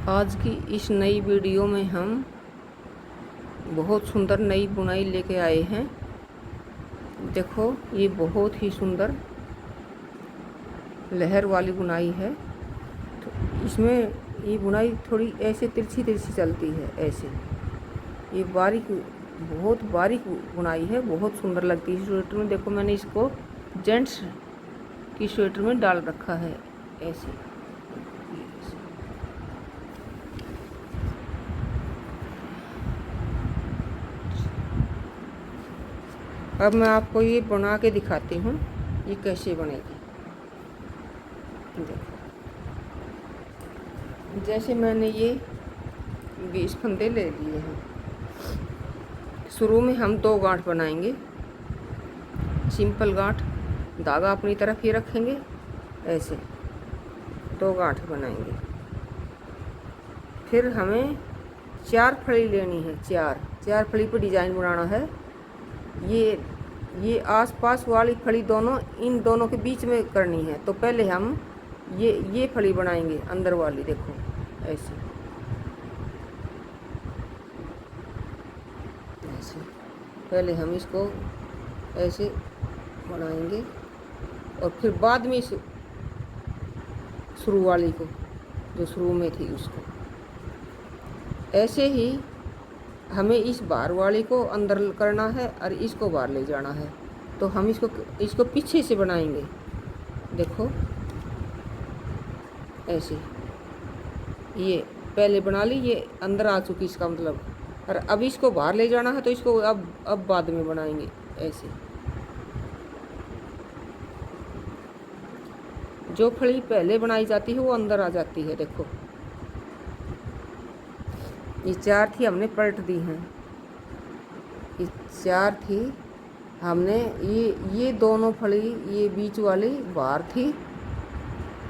आज की इस नई वीडियो में हम बहुत सुंदर नई बुनाई लेके आए हैं। देखो, ये बहुत ही सुंदर लहर वाली बुनाई है। तो इसमें ये बुनाई थोड़ी ऐसे तिरछी तिरछी चलती है। ऐसे ये बहुत बारीक बुनाई है, बहुत सुंदर लगती है स्वेटर में। देखो, मैंने इसको जेंट्स की स्वेटर में डाल रखा है ऐसे। अब मैं आपको ये बना के दिखाती हूँ ये कैसे बनेगी। देखो, जैसे मैंने ये 20 फंदे ले लिए हैं। शुरू में हम 2 गांठ बनाएंगे, सिंपल गांठ। धागा अपनी तरफ ही रखेंगे, ऐसे 2 गांठ बनाएंगे। फिर हमें 4 फली लेनी है। 4 फली पर डिजाइन बनाना है। ये आसपास वाली फली दोनों, इन दोनों के बीच में करनी है। तो पहले हम ये फली बनाएंगे अंदर वाली। देखो, ऐसे ऐसे पहले हम इसको ऐसे बनाएंगे और फिर बाद में इस शुरू वाली को, जो शुरू में थी, उसको ऐसे ही हमें इस बाहर वाली को अंदर करना है और इसको बाहर ले जाना है। तो हम इसको पीछे से बनाएंगे। देखो, ऐसे ये पहले बना ली, ये अंदर आ चुकी, इसका मतलब। और अब इसको बाहर ले जाना है, तो इसको अब बाद में बनाएंगे। ऐसे जो फली पहले बनाई जाती है वो अंदर आ जाती है। देखो, ये 4 थी, हमने पलट दी हैं। ये 4 थी, हमने ये दोनों फली, ये बीच वाली बाहर थी,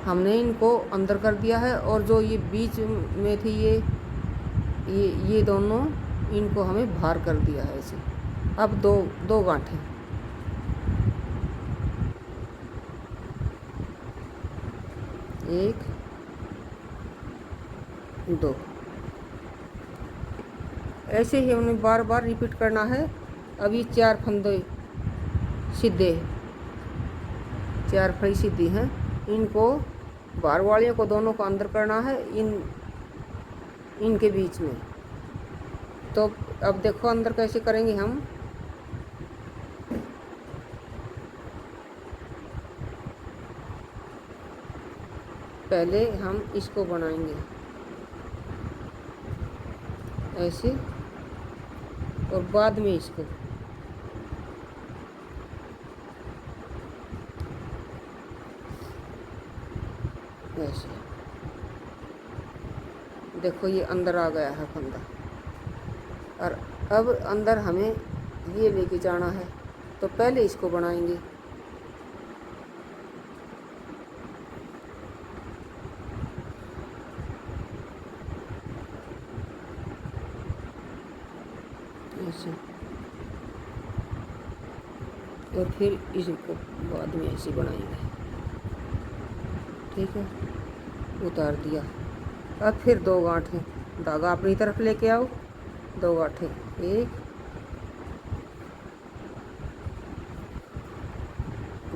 हमने इनको अंदर कर दिया है। और जो ये बीच में थी, ये दोनों, इनको हमें बाहर कर दिया है ऐसे। अब दो गांठें, 1 2, ऐसे ही हमें बार बार रिपीट करना है। अब ये 4 फंदे सीधे, 4 फली सीधी हैं, इनको बाहर वालियों को दोनों को अंदर करना है, इनके बीच में। तो अब देखो अंदर कैसे करेंगे हम। पहले हम इसको बनाएंगे ऐसे, और बाद में इसको ऐसे। देखो, ये अंदर आ गया है फंदा। और अब अंदर हमें ये लेके जाना है, तो पहले इसको बनाएंगे। ऐसे, और फिर इसको बाद में ऐसे बनाएंगे। ठीक है, उतार दिया। अब फिर 2 गांठें, धागा अपनी तरफ लेके आओ, 2 गांठें, 1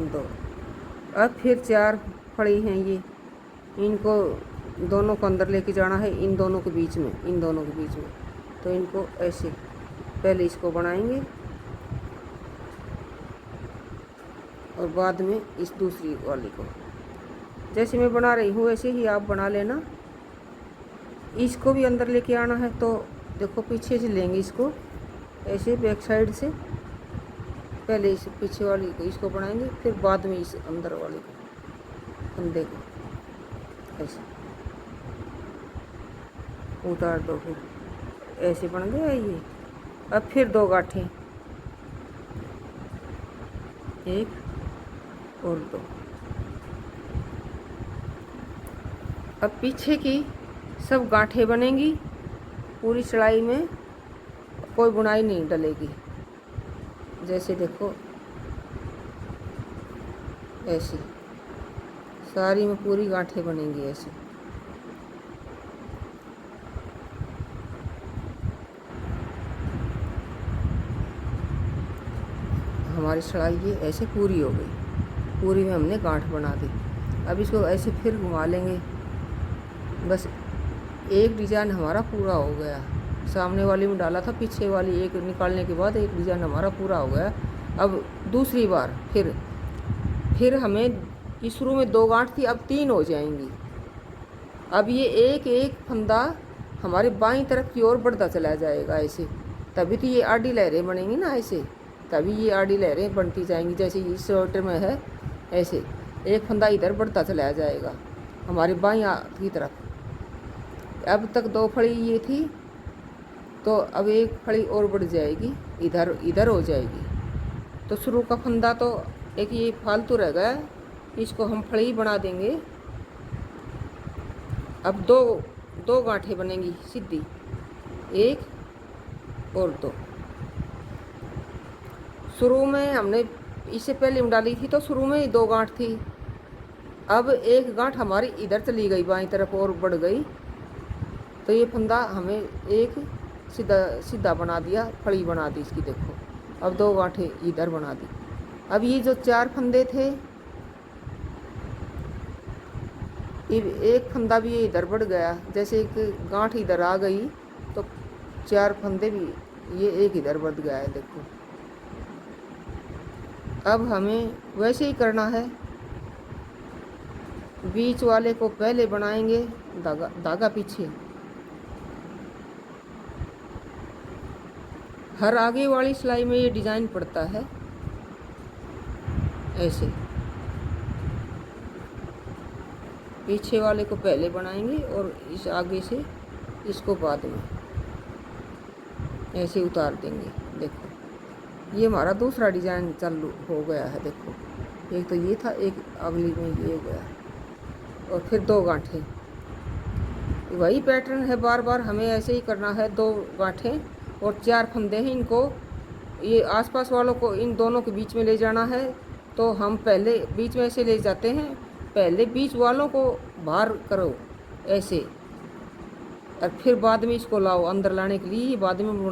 2। अब फिर 4 फड़ी हैं ये, इनको दोनों को अंदर लेके जाना है, इन दोनों के बीच में, इन दोनों के बीच में। तो इनको ऐसे पहले इसको बनाएंगे और बाद में इस दूसरी वाली को। जैसे मैं बना रही हूँ वैसे ही आप बना लेना। इसको भी अंदर लेके आना है, तो देखो पीछे से लेंगे इसको ऐसे, बैक साइड से। पहले इस पीछे वाली को, इसको बनाएंगे, फिर बाद में इस अंदर वाले को, फंदे को ऐसे उतार दो। फिर ऐसे बन गया ये। अब फिर 2 गांठें, 1 और 2। अब पीछे की सब गांठें बनेंगी, पूरी चढ़ाई में कोई बुनाई नहीं डलेगी। जैसे देखो, ऐसे सारी में पूरी गांठें बनेंगी ऐसे। हमारी सिलाई ये ऐसे पूरी हो गई, पूरी में हमने गांठ बना दी। अब इसको ऐसे फिर घुमा लेंगे, बस एक डिज़ाइन हमारा पूरा हो गया। सामने वाली में डाला था, पीछे वाली एक निकालने के बाद एक डिज़ाइन हमारा पूरा हो गया। अब दूसरी बार फिर हमें शुरू में 2 गांठ थी, अब 3 हो जाएंगी। अब ये एक एक फंदा हमारे बाईं तरफ की ओर बढ़ता चला जाएगा ऐसे, तभी तो ये आड़ी लहरें बनेंगी ना ऐसे, तभी ये आड़ी लहरें बनती जाएंगी। जैसे इस स्वेटर में है ऐसे एक फंदा इधर बढ़ता चला जाएगा हमारे बाईं की तरफ। अब तक 2 फड़ी ये थी, तो अब एक फड़ी और बढ़ जाएगी, इधर हो जाएगी। तो शुरू का फंदा तो एक ये फालतू रह गया, इसको हम फड़ी बना देंगे। अब दो गांठें बनेंगी सीधी, 1 और 2। शुरू में हमने इससे पहले में डाली थी तो शुरू में ही 2 गांठ थी, अब एक गांठ हमारी इधर चली गई बाईं तरफ और बढ़ गई, तो ये फंदा हमें एक सीधा बना दिया, फड़ी बना दी इसकी। देखो अब 2 गांठें इधर बना दी। अब ये जो 4 फंदे थे, एक फंदा भी ये इधर बढ़ गया, जैसे एक गांठ इधर आ गई तो 4 फंदे भी ये एक इधर बढ़ गया है। देखो अब हमें वैसे ही करना है, बीच वाले को पहले बनाएंगे, धागा पीछे। हर आगे वाली सिलाई में ये डिज़ाइन पड़ता है ऐसे, पीछे वाले को पहले बनाएंगे और इस आगे से इसको बाद में ऐसे उतार देंगे। देखो ये हमारा दूसरा डिज़ाइन चालू हो गया है। देखो एक तो ये था, एक अगली में ये गया, और फिर 2 गांठें। वही पैटर्न है, बार बार हमें ऐसे ही करना है। 2 गांठें और 4 फंदे हैं, इनको ये आसपास वालों को इन दोनों के बीच में ले जाना है। तो हम पहले बीच में ऐसे ले जाते हैं, पहले बीच वालों को बाहर करो ऐसे, और फिर बाद में इसको लाओ अंदर लाने के लिए, बाद में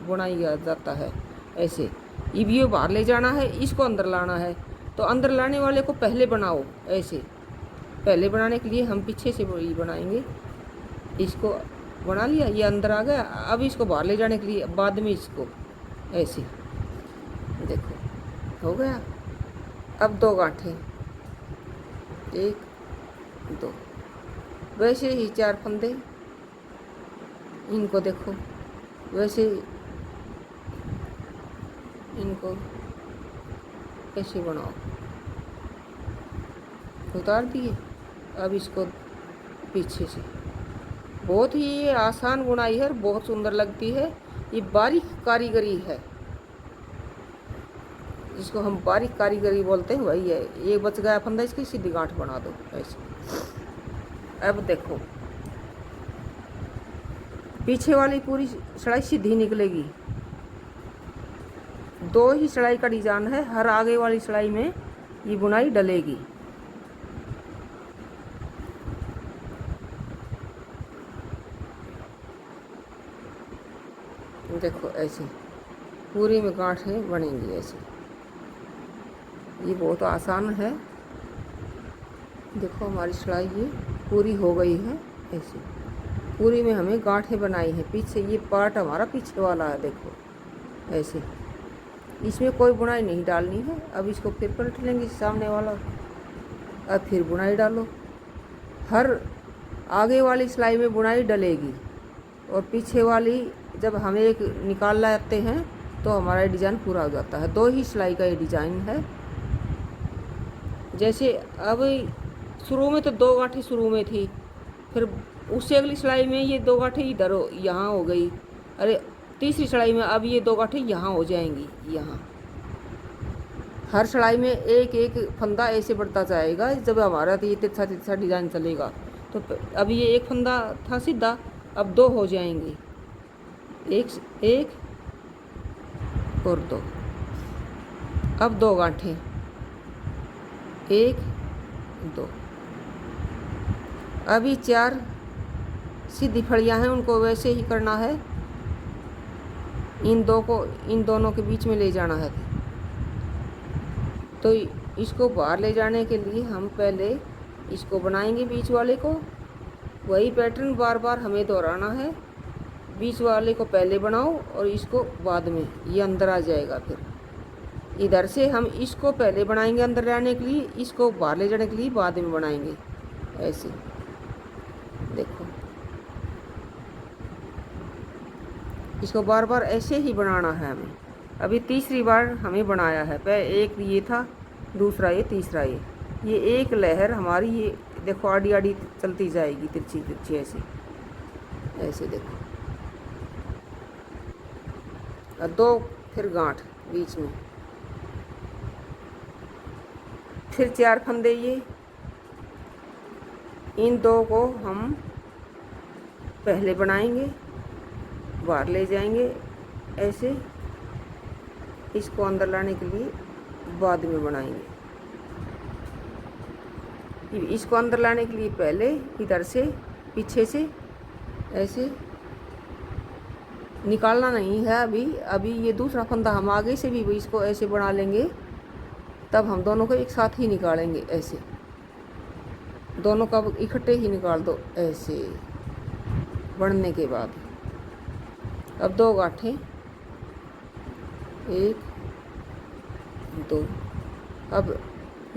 बुनाई जाता है ऐसे। ये बाहर ले जाना है, इसको अंदर लाना है, तो अंदर लाने वाले को पहले बनाओ ऐसे। पहले बनाने के लिए हम पीछे से बनाएंगे, इसको बना लिया, ये अंदर आ गया। अब इसको बाहर ले जाने के लिए बाद में इसको ऐसे, देखो हो गया। अब 2 गांठें, 1 2, वैसे ही 4 फंदे, इनको देखो वैसे इनको ऐसे बनाओ, उतार दिए। अब इसको पीछे से, बहुत ही ये आसान बुनाई है, बहुत सुंदर लगती है। ये बारीक कारीगरी है, इसको हम बारीक कारीगरी बोलते हैं, वही है। ये बच गया फंदा, इसकी सीधी गांठ बना दो ऐसे। अब देखो पीछे वाली पूरी सिलाई सीधी निकलेगी। 2 ही सिलाई का डिजाइन है, हर आगे वाली सिलाई में ये बुनाई डलेगी। देखो ऐसे पूरी में गांठें बनेंगी ऐसे, ये बहुत आसान है। देखो हमारी सिलाई ये पूरी हो गई है ऐसे, पूरी में हमें गांठें बनाई है। पीछे ये पार्ट हमारा पीछे वाला है, देखो ऐसे, इसमें कोई बुनाई नहीं डालनी है। अब इसको फिर पलट लेंगे सामने वाला, अब फिर बुनाई डालो। हर आगे वाली सिलाई में बुनाई डलेगी, और पीछे वाली जब हम एक निकाल लाते हैं तो हमारा डिज़ाइन पूरा हो जाता है। 2 ही सिलाई का ये डिज़ाइन है। जैसे अब शुरू में तो 2 गांठें शुरू में थी, फिर उससे अगली सिलाई में ये 2 गांठें इधर यहाँ हो गई, अरे तीसरी सिलाई में अब ये 2 गांठें यहाँ हो जाएंगी। यहाँ हर सिलाई में एक एक फंदा ऐसे बढ़ता जाएगा, जब हमारा तो ये तिरछा डिज़ाइन चलेगा। तो अब ये एक फंदा था सीधा, अब 2 हो जाएंगे, एक और 2। अब 2 गांठें, 1 2। अभी 4 सीधी फड़ियाँ हैं, उनको वैसे ही करना है। इन दोनों के बीच में ले जाना है। तो इसको बाहर ले जाने के लिए हम पहले इसको बनाएंगे बीच वाले को। वही पैटर्न बार बार हमें दोहराना है। बीच वाले को पहले बनाओ और इसको बाद में, ये अंदर आ जाएगा। फिर इधर से हम इसको पहले बनाएंगे अंदर लाने के लिए, इसको बाहर ले जाने के लिए बाद में बनाएंगे। ऐसे देखो, इसको बार बार ऐसे ही बनाना है हमें। अभी तीसरी बार हमें बनाया है। पहले एक ये था, दूसरा ये, तीसरा ये एक लहर हमारी ये देखो आड़ी आड़ी चलती जाएगी, तिरछी तिरछी ऐसे ऐसे देखो। और दो फिर गांठ बीच में, फिर 4 फंदे। ये इन 2 को हम पहले बनाएंगे, बाहर ले जाएंगे ऐसे। इसको अंदर लाने के लिए बाद में बनाएंगे। इसको अंदर लाने के लिए पहले इधर से पीछे से ऐसे निकालना नहीं है। अभी ये दूसरा फंदा हम आगे से भी इसको ऐसे बना लेंगे, तब हम दोनों को एक साथ ही निकालेंगे। ऐसे दोनों का इकट्ठे ही निकाल दो ऐसे बढ़ने के बाद। अब 2 गांठें, 1 2। अब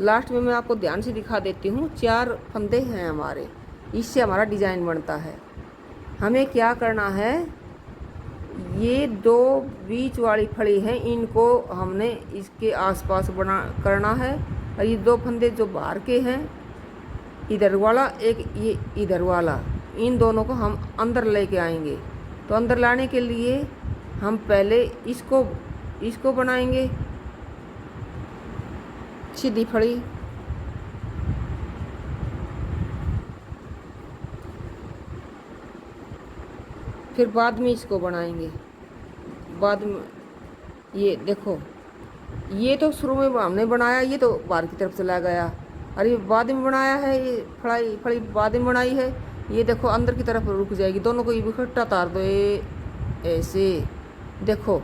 लास्ट में मैं आपको ध्यान से दिखा देती हूँ। 4 फंदे हैं हमारे, इससे हमारा डिज़ाइन बनता है। हमें क्या करना है, ये 2 बीच वाली फली हैं, इनको हमने इसके आसपास बना करना है। और ये 2 फंदे जो बाहर के हैं, इधर वाला एक, ये इधर वाला, इन दोनों को हम अंदर लेके आएंगे। तो अंदर लाने के लिए हम पहले इसको बनाएंगे सीधी फड़ी। फिर बाद में इसको बनाएंगे। बाद में ये देखो, ये तो शुरू में हमने बनाया, ये तो बाहर की तरफ चला गया। और ये बाद में बनाया है, ये फड़ी बाद में बनाई है। ये देखो अंदर की तरफ रुक जाएगी। दोनों को ये इकट्ठा तार दो ये ऐसे। देखो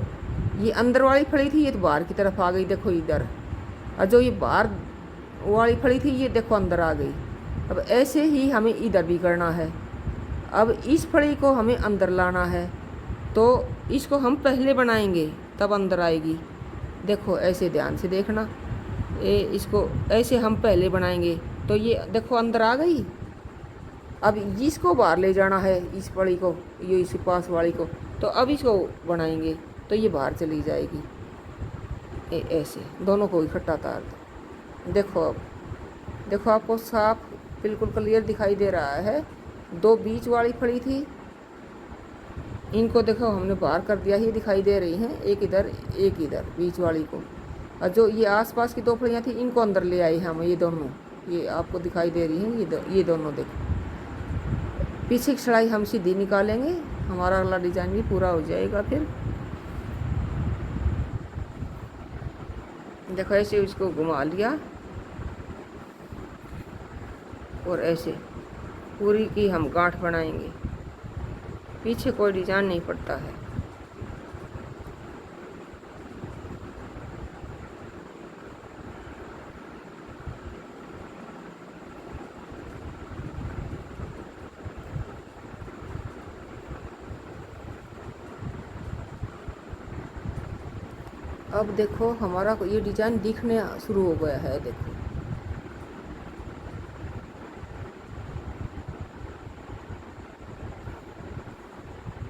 ये अंदर वाली फड़ी थी, ये तो बाहर की तरफ आ गई। देखो इधर, और जो ये बाहर वाली फड़ी थी, ये देखो अंदर आ गई। अब ऐसे ही हमें इधर भी करना है। अब इस फड़ी को हमें अंदर लाना है, तो इसको हम पहले बनाएंगे तब अंदर आएगी। देखो ऐसे ध्यान से देखना, इसको ऐसे हम पहले बनाएंगे तो ये देखो अंदर आ गई। अब इसको बाहर ले जाना है, इस फड़ी को, ये इस पास वाली को। तो अब इसको बनाएंगे तो ये बाहर चली जाएगी। ऐसे दोनों को इकट्ठा तार दो। देखो अब देखो, आपको साफ बिल्कुल क्लियर दिखाई दे रहा है। 2 बीच वाली फड़ी थी, इनको देखो हमने बाहर कर दिया, ही दिखाई दे रही हैं। एक इधर एक इधर बीच वाली को। और जो ये आसपास की 2 फड़ियाँ थी, इनको अंदर ले आए हम। ये दोनों, ये आपको दिखाई दे रही हैं, ये दोनों देखो। पीछे की सिलाई हम सीधी निकालेंगे, हमारा अगला डिज़ाइन भी पूरा हो जाएगा। फिर देखो ऐसे इसको घुमा लिया और ऐसे पूरी की हम गांठ बनाएंगे। पीछे कोई डिजाइन नहीं पड़ता है। अब देखो हमारा ये डिजाइन दिखने शुरू हो गया है। देखो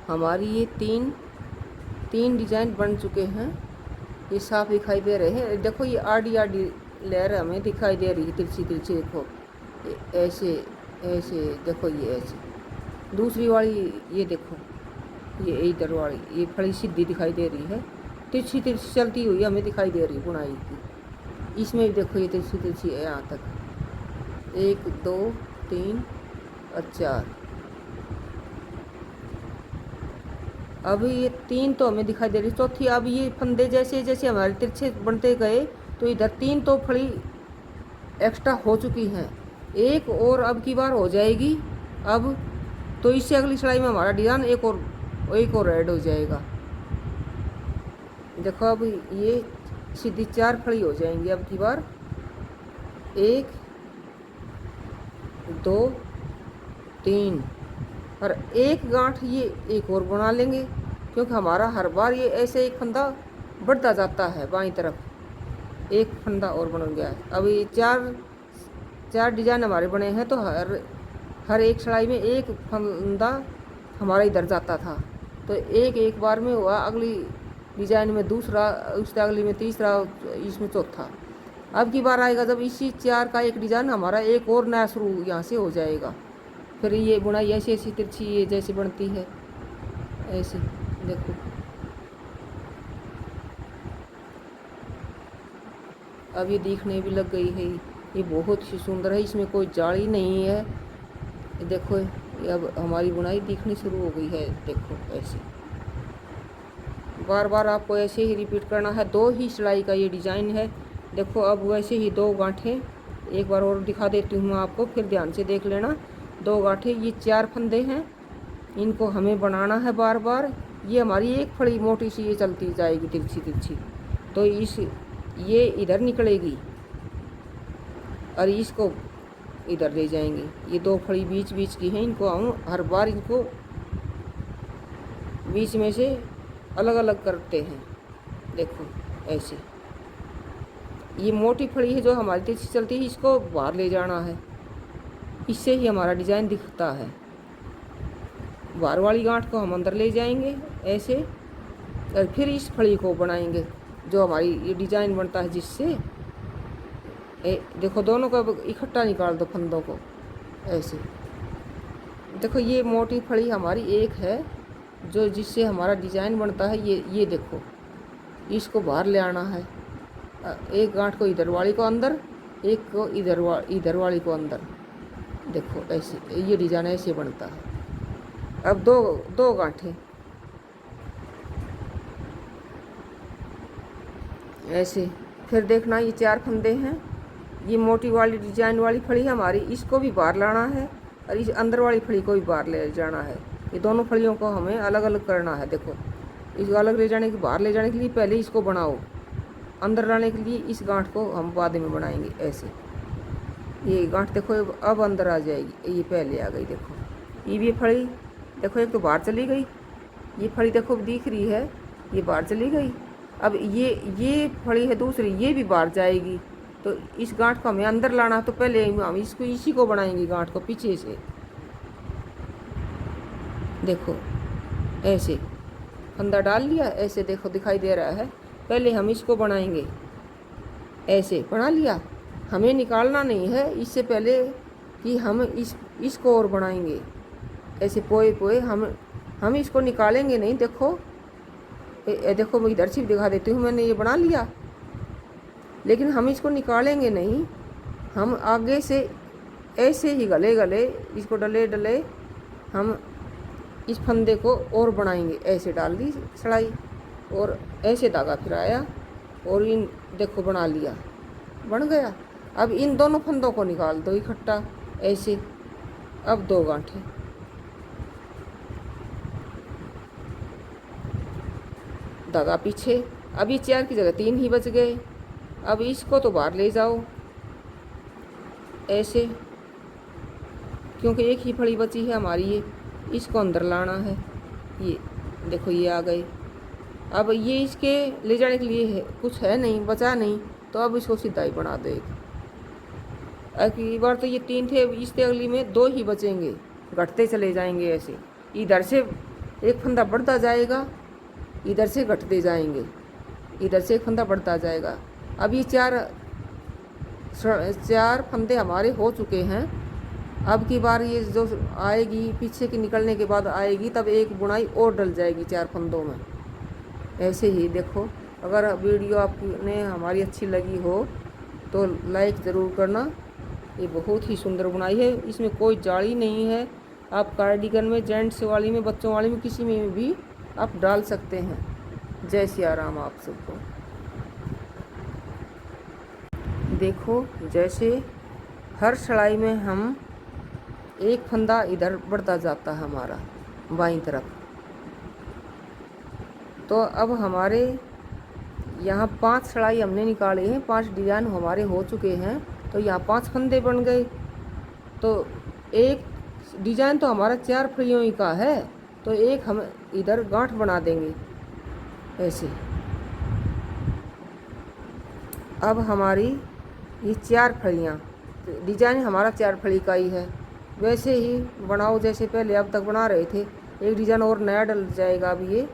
हमारी ये तीन डिजाइन बन चुके हैं, ये साफ दिखाई दे रहे हैं। देखो ये आड़ी आड़ी लेयर हमें दिखाई दे रही है, तिरछी तिरछी। देखो ऐसे ऐसे, देखो ये ऐसे। दूसरी वाली ये देखो, ये इधर वाली ये फड़ी सीधी दिखाई दे रही है, तिरछी तिरछी चलती हुई हमें दिखाई दे रही है बुनाई की। इसमें भी देखो ये तिरछी तिरछी है यहाँ तक। 1 2 3 और 4। अभी ये 3 तो हमें दिखाई दे रही, चौथी। अब ये फंदे जैसे जैसे हमारे तिरछे बनते गए, तो इधर 3 तो फड़ी एक्स्ट्रा हो चुकी हैं। एक और अब की बार हो जाएगी। अब तो इससे अगली सिलाई में हमारा डिज़ाइन एक और ऐड हो जाएगा। देखो अब ये सीधी 4 फली हो जाएंगी अब की बार। 1 2 3 और एक गांठ ये एक और बना लेंगे, क्योंकि हमारा हर बार ये ऐसे एक फंदा बढ़ता जाता है बाईं तरफ। एक फंदा और बन गया है। अब ये चार डिजाइन हमारे बने हैं, तो हर एक सिलाई में एक फंदा हमारा इधर जाता था, तो एक बार में हुआ, अगली डिजाइन में दूसरा, उससे अगली में तीसरा, इसमें चौथा। अब की बार आएगा जब इसी 4 का एक डिजाइन हमारा एक और नया शुरू यहाँ से हो जाएगा। फिर ये बुनाई ऐसी ऐसी तिरछी ये जैसे बनती है ऐसे देखो। अब ये दिखने भी लग गई है, ये बहुत ही सुंदर है, इसमें कोई जाली नहीं है। देखो ये अब हमारी बुनाई दिखनी शुरू हो गई है। देखो ऐसे बार बार आपको ऐसे ही रिपीट करना है। 2 ही सिलाई का ये डिज़ाइन है। देखो अब वैसे ही 2 गांठें एक बार और दिखा देती हूँ आपको, फिर ध्यान से देख लेना। 2 गांठें, ये 4 फंदे हैं, इनको हमें बनाना है बार बार। ये हमारी एक फड़ी मोटी सी ये चलती जाएगी तिरछी तिरछी, तो ये इधर निकलेगी और इसको इधर ले जाएंगे। ये 2 फड़ी बीच बीच की हैं, इनको हम हर बार इनको बीच में से अलग अलग करते हैं। देखो ऐसे, ये मोटी फड़ी है जो हमारी तिरछी चलती है, इसको बाहर ले जाना है, इससे ही हमारा डिज़ाइन दिखता है। बाहर वाली गांठ को हम अंदर ले जाएंगे ऐसे, और फिर इस फड़ी को बनाएंगे जो हमारी ये डिज़ाइन बनता है, जिससे देखो दोनों को इकट्ठा निकाल दो फंदों को ऐसे। देखो ये मोटी फड़ी हमारी एक है जो जिससे हमारा डिज़ाइन बनता है। ये देखो, इसको बाहर ले आना है। एक गांठ को इधर वाली को अंदर, एक को इधर वाली को अंदर। देखो ऐसे ये डिज़ाइन ऐसे बनता है। अब दो गांठें ऐसे, फिर देखना ये 4 फंदे हैं। ये मोटी वाली डिजाइन वाली फड़ी हमारी, इसको भी बाहर लाना है और इस अंदर वाली फड़ी को भी बाहर ले जाना है। ये दोनों फड़ियों को हमें अलग अलग करना है। देखो इसको अलग ले जाने के, बाहर ले जाने के लिए पहले इसको बनाओ, अंदर लाने के लिए इस गांठ को हम बाद में बनाएंगे ऐसे। ये गांठ देखो अब अंदर आ जाएगी, ये पहले आ गई। देखो ये भी फड़ी देखो, एक तो बाहर चली गई, ये फड़ी देखो दिख रही है, ये बाहर चली गई। अब ये फड़ी है दूसरी, ये भी बाहर जाएगी, तो इस गांठ को हमें अंदर लाना, तो पहले हम इसको इसी को बनाएंगे गांठ को पीछे से। देखो ऐसे फंदा डाल लिया ऐसे, देखो दिखाई दे रहा है। पहले हम इसको बनाएंगे ऐसे, बना लिया, हमें निकालना नहीं है इससे पहले कि हम इसको और बनाएंगे ऐसे पोए पोए। हम इसको निकालेंगे नहीं। देखो देखो मैं इधर से भी दिखा देती हूँ, मैंने ये बना लिया, लेकिन हम इसको निकालेंगे नहीं। हम आगे से ऐसे ही गले गले इसको डले डले हम इस फंदे को और बनाएंगे। ऐसे डाल दी सिलाई और ऐसे धागा फिराया और इन देखो बना लिया, बन गया। अब इन दोनों फंदों को निकाल दो इकट्ठा ऐसे। अब 2 गांठें, धागा पीछे। अब ये 4 की जगह 3 ही बच गए। अब इसको तो बाहर ले जाओ ऐसे, क्योंकि एक ही फड़ी बची है हमारी, ये इसको अंदर लाना है। ये देखो ये आ गए। अब ये इसके ले जाने के लिए है, कुछ है नहीं, बचा नहीं, तो अब इसको सीधा ही बना दो। एक बार तो ये 3 थे, इससे अगली में 2 ही बचेंगे, घटते चले जाएंगे ऐसे। इधर से एक फंदा बढ़ता जाएगा, इधर से घटते जाएंगे, इधर से एक फंदा बढ़ता जाएगा। अब ये 4 फंदे हमारे हो चुके हैं। अब की बार ये जो आएगी पीछे की निकलने के बाद आएगी, तब एक बुनाई और डल जाएगी 4 फंदों में ऐसे ही। देखो अगर वीडियो आपने हमारी अच्छी लगी हो तो लाइक ज़रूर करना। ये बहुत ही सुंदर बुनाई है, इसमें कोई जाली नहीं है। आप कार्डिगन में, जेंट्स वाली में, बच्चों वाली में, किसी में भी आप डाल सकते हैं। जय सिया राम आप सबको। देखो जैसे हर सिलाई में हम एक फंदा इधर बढ़ता जाता है हमारा बाईं तरफ, तो अब हमारे यहाँ 5 सिलाई हमने निकाले हैं, 5 डिजाइन हमारे हो चुके हैं। तो यहाँ 5 फंदे बन गए। तो एक डिजाइन तो हमारा 4 फलियों ही का है, तो एक हम इधर गांठ बना देंगे ऐसे। अब हमारी ये 4 फलियाँ, डिजाइन हमारा 4 फली का ही है। वैसे ही बनाओ जैसे पहले अब तक बना रहे थे। एक डिजाइन और नया डल जाएगा अब ये,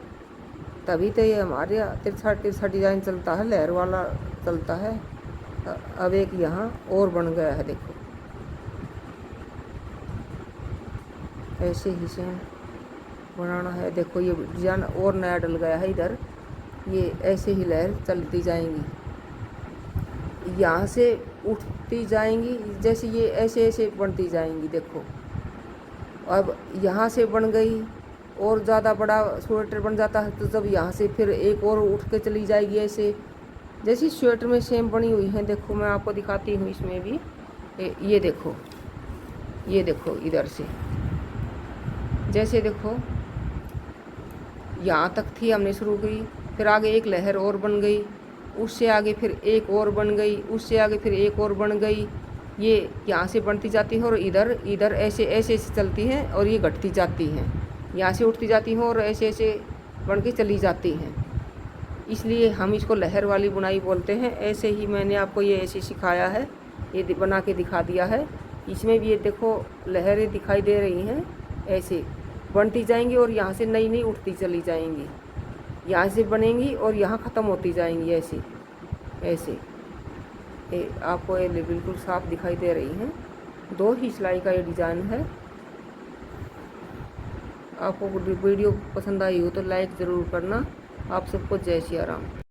तभी तो ये हमारे तिरछा तिरछा डिजाइन चलता है, लहर वाला चलता है। अब एक यहाँ और बन गया है, देखो ऐसे ही से बनाना है। देखो ये डिजाइन और नया डल गया है इधर, ये ऐसे ही लहर चलती जाएंगी, यहाँ से उठती जाएंगी, जैसे ये ऐसे ऐसे बनती जाएंगी। देखो अब यहाँ से बन गई, और ज़्यादा बड़ा स्वेटर बन जाता है तो जब यहाँ से फिर एक और उठ के चली जाएगी ऐसे, जैसे स्वेटर में सेम बनी हुई है। देखो मैं आपको दिखाती हूँ इसमें भी, ये देखो, ये देखो इधर से, जैसे देखो यहाँ तक थी हमने शुरू की, फिर आगे एक लहर और बन गई, उससे आगे फिर एक और बन गई, उससे आगे फिर एक और बन गई। ये यहाँ से बनती जाती है और इधर इधर ऐसे ऐसे ऐसे चलती हैं, और ये घटती जाती हैं, यहाँ से उठती जाती हैं और ऐसे ऐसे बन के चली जाती हैं। इसलिए हम इसको लहर वाली बुनाई बोलते हैं। ऐसे ही मैंने आपको ये ऐसे सिखाया है, ये बना के दिखा दिया है। इसमें भी ये देखो लहरें दिखाई दे रही हैं, ऐसे बनती जाएंगी और यहाँ से नई नई उठती चली जाएंगी, यहाँ से बनेंगी और यहाँ ख़त्म होती जाएंगी ऐसे ऐसे। आपको ये बिल्कुल साफ दिखाई दे रही हैं। 2 ही सिलाई का ये डिज़ाइन है। आपको वीडियो पसंद आई हो तो लाइक ज़रूर करना। आप सबको जय सिया राम।